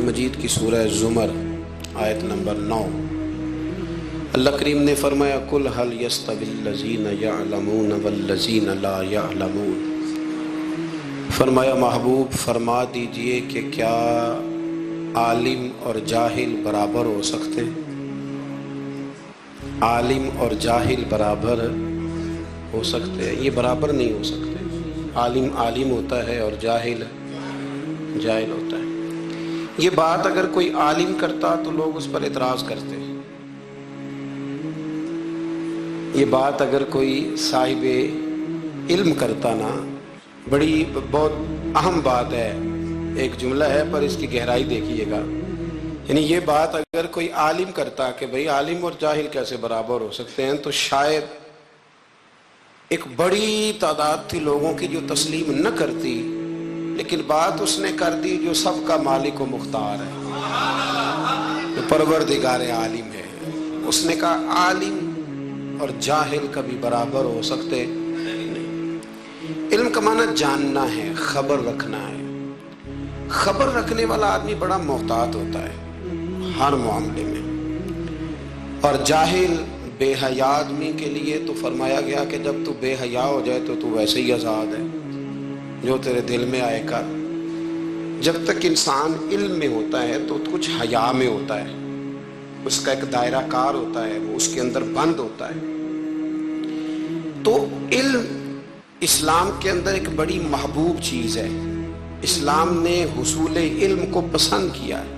مجید کی سورہ زمر آیت نمبر 9 اللہ کریم نے فرمایا قل هل يستوي الذين يعلمون والذين لا يعلمون، فرمایا محبوب فرما دیجئے کہ کیا عالم اور جاہل برابر ہو سکتے ہیں؟ عالم اور جاہل برابر ہو سکتے ہیں؟ یہ برابر نہیں ہو سکتے۔ عالم عالم ہوتا ہے اور جاہل جاہل ہوتا ہے۔ یہ بات اگر کوئی عالم کرتا تو لوگ اس پر اعتراض کرتے ہیں، یہ بات اگر کوئی صاحب علم کرتا نا، بڑی بہت اہم بات ہے، ایک جملہ ہے پر اس کی گہرائی دیکھیے گا، یعنی یہ بات اگر کوئی عالم کرتا کہ بھئی عالم اور جاہل کیسے برابر ہو سکتے ہیں، تو شاید ایک بڑی تعداد تھی لوگوں کی جو تسلیم نہ کرتی، لیکن بات اس نے کر دی جو سب کا مالک و مختار ہے، جو پروردگار عالم ہے۔ اس نے کہا عالم اور جاہل کبھی برابر ہو سکتے نہیں۔ علم کا معنی جاننا ہے، خبر رکھنا ہے۔ خبر رکھنے والا آدمی بڑا محتاط ہوتا ہے ہر معاملے میں، اور جاہل بے حیا آدمی کے لیے تو فرمایا گیا کہ جب تو بے حیا ہو جائے تو ویسے ہی آزاد ہے، جو تیرے دل میں آئے کر۔ جب تک انسان علم میں ہوتا ہے تو کچھ حیا میں ہوتا ہے، اس کا ایک دائرہ کار ہوتا ہے، وہ اس کے اندر بند ہوتا ہے۔ تو علم اسلام کے اندر ایک بڑی محبوب چیز ہے، اسلام نے حصول علم کو پسند کیا ہے۔